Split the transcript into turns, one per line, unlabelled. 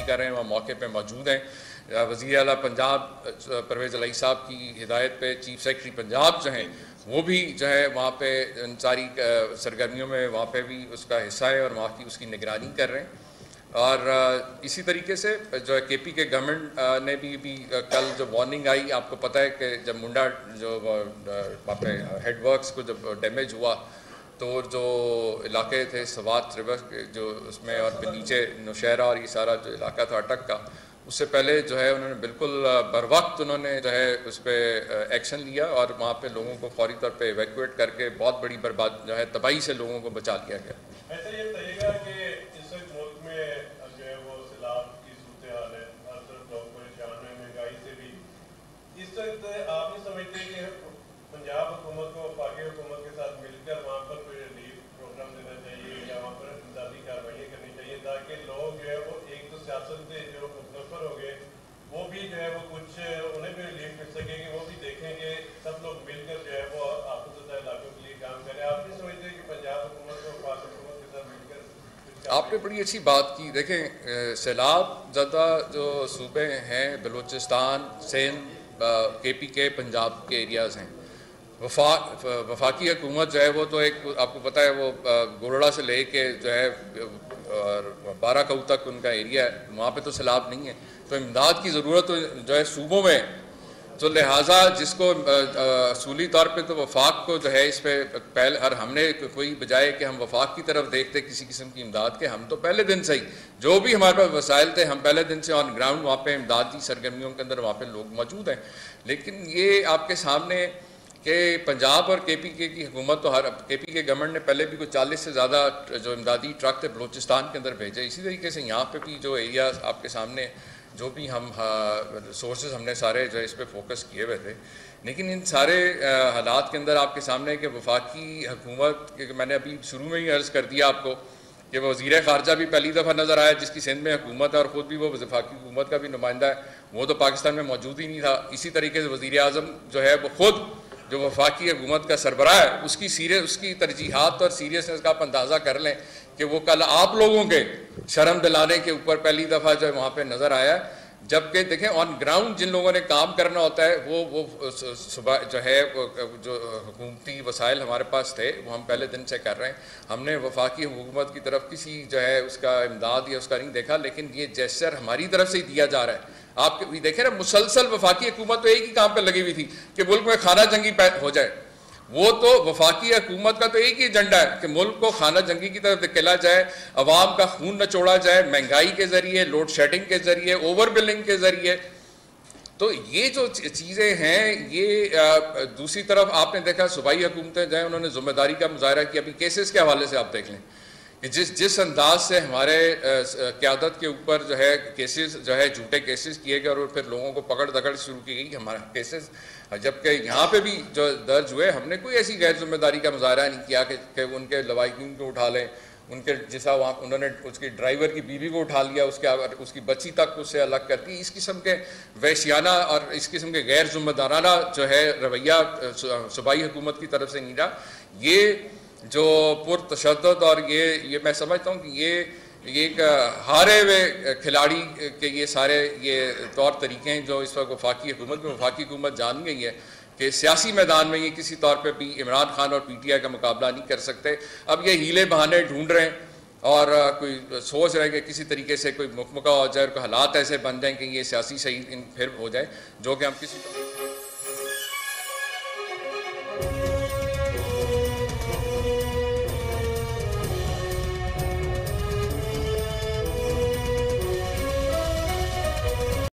کر رہے ہیں وہاں موقع پہ موجود ہیں. وزیر اعلیٰ پنجاب پرویز الہی صاحب کی ہدایت پہ چیف سیکرٹری پنجاب جو ہیں وہ بھی جو ہے وہاں پہ ان ساری سرگرمیوں میں وہاں پہ بھی اس کا حصہ ہے اور وہاں کی اس کی نگرانی کر رہے ہیں. اور اسی طریقے سے جو ہے کے پی کے گورنمنٹ نے بھی کل جو وارننگ آئی, آپ کو پتہ ہے کہ جب منڈا جو وہاں پہ ہیڈ ورکس کو جب ڈیمیج ہوا تو جو علاقے تھے سوات ریور جو اس میں اور پھر نیچے نوشہرہ اور یہ سارا جو علاقہ تھا اٹک کا, اس سے پہلے جو ہے انہوں نے بالکل بر وقت انہوں نے جو ہے اس پہ ایکشن لیا اور وہاں پہ لوگوں کو فوری طور پہ ایویکویٹ کر کے بہت بڑی برباد جو ہے تباہی سے لوگوں کو بچا لیا گیا.
ایسا یہ بتائیے گا کہ اس وقت ملک میں جو ہے وہ سیلاب کی صورتحال ہے, ہر طرف لوگ پریشان ہیں, مہنگائی سے بھی. اس وقت آپ نہیں سمجھتے کہ پنجاب حکومت کو وفاقی حکومت کے ساتھ مل کر وہاں پر کوئی ریلیف پروگرام دینا چاہیے یا وہاں پر امدادی کارروائیاں کرنی چاہیے تاکہ لوگ جو ہے وہ ایک تو سیاست سے جو متنفر ہو گئے وہ بھی جو ہے وہ کچھ انہیں بھی ریلیف مل سکے کہ وہ بھی دیکھیں کہ سب لوگ مل کر جو ہے وہ آفت زدہ علاقوں کے لیے کام کریں. آپ نہیں سمجھتے کہ پنجاب حکومت کو وفاقی حکومت کے ساتھ مل کر؟
آپ نے بڑی اچھی بات کی. دیکھیں سیلاب زدہ جو صوبے ہیں بلوچستان, سندھ, کے پی کے, پنجاب کے ایریاز ہیں. وفاقی حکومت جو ہے وہ تو ایک آپ کو پتہ ہے وہ گورڑا سے لے کے جو ہے بارہ کاؤ تک ان کا ایریا ہے, وہاں پہ تو سیلاب نہیں ہے. تو امداد کی ضرورت جو ہے صوبوں میں, تو لہٰذا جس کو اصولی طور پہ تو وفاق کو جو ہے اس پہ پہلے اور ہم نے کوئی بجائے کہ ہم وفاق کی طرف دیکھتے کسی قسم کی امداد کے, ہم تو پہلے دن سے ہی جو بھی ہمارے پاس وسائل تھے ہم پہلے دن سے آن گراؤنڈ وہاں پہ امدادی سرگرمیوں کے اندر وہاں پہ لوگ موجود ہیں. لیکن یہ آپ کے سامنے کہ پنجاب اور کے پی کے کی حکومت تو کے پی کے گورنمنٹ نے پہلے بھی کوئی 40 سے زیادہ جو امدادی ٹرک تھے بلوچستان کے اندر بھیجے. اسی طریقے سے یہاں پہ بھی جو ایریا آپ کے سامنے جو بھی ہم سورسز ہم نے سارے جو اس پہ فوکس کیے ہوئے تھے. لیکن ان سارے حالات کے اندر آپ کے سامنے کہ وفاقی حکومت کہ میں نے ابھی شروع میں ہی عرض کر دیا آپ کو کہ وزیر خارجہ بھی پہلی دفعہ نظر آیا جس کی سندھ میں حکومت ہے اور خود بھی وہ وفاقی حکومت کا بھی نمائندہ ہے, وہ تو پاکستان میں موجود ہی نہیں تھا. اسی طریقے سے وزیر اعظم جو ہے وہ خود جو وفاقی حکومت کا سربراہ ہے اس کی ترجیحات اور سیریسنس کا آپ اندازہ کر لیں کہ وہ کل آپ لوگوں کے شرم دلانے کے اوپر پہلی دفعہ جو ہے وہاں پہ نظر آیا ہے. جبکہ دیکھیں آن گراؤنڈ جن لوگوں نے کام کرنا ہوتا ہے وہ صبح جو ہے جو حکومتی وسائل ہمارے پاس تھے وہ ہم پہلے دن سے کر رہے ہیں. ہم نے وفاقی حکومت کی طرف کسی جو ہے اس کا امداد یا اس کا نہیں دیکھا, لیکن یہ جیسچر ہماری طرف سے ہی دیا جا رہا ہے. آپ بھی دیکھیں نا مسلسل وفاقی حکومت تو ایک ہی کام پہ لگی ہوئی تھی کہ ملک میں خانہ جنگی ہو جائے. وہ تو وفاقی حکومت کا تو ایک ہی ایجنڈا ہے کہ ملک کو خانہ جنگی کی طرف دھکیلا جائے, عوام کا خون نچوڑا جائے مہنگائی کے ذریعے, لوڈ شیڈنگ کے ذریعے, اوور بلنگ کے ذریعے. تو یہ جو چیزیں ہیں یہ دوسری طرف آپ نے دیکھا صوبائی حکومتیں جو ہیں انہوں نے ذمہ داری کا مظاہرہ کیا. ابھی کیسز کے حوالے سے آپ دیکھ لیں کہ جس انداز سے ہمارے قیادت کے اوپر جو ہے کیسز جو ہے جھوٹے کیسز کیے گئے اور پھر لوگوں کو پکڑ دکڑ شروع کی گئی ہمارا کیسز, جبکہ یہاں پہ بھی جو درج ہوئے ہم نے کوئی ایسی غیر ذمہ داری کا مظاہرہ نہیں کیا کہ ان کے لواحقین کو اٹھا لیں, ان کے جیسا وہاں انہوں نے اس کی ڈرائیور کی بیوی کو اٹھا لیا, اس کی بچی تک اس سے الگ کر دی. اس قسم کے وحشیانہ اور اس قسم کے غیر ذمہ دارانہ جو ہے رویہ صوبائی حکومت کی طرف سے نہیں رہا. یہ جو پرتشدد اور یہ میں سمجھتا ہوں کہ یہ ایک ہارے ہوئے کھلاڑی کے یہ سارے یہ طور طریقے ہیں جو اس وقت وفاقی حکومت جان گئی ہے کہ سیاسی میدان میں یہ کسی طور پہ بھی عمران خان اور پی ٹی آئی کا مقابلہ نہیں کر سکتے. اب یہ ہیلے بہانے ڈھونڈ رہے ہیں اور کوئی سوچ رہے ہیں کہ کسی طریقے سے کوئی مکمکہ ہو جائے اور کوئی حالات ایسے بن جائیں کہ یہ سیاسی صحیح پھر ہو جائے, جو کہ ہم کسی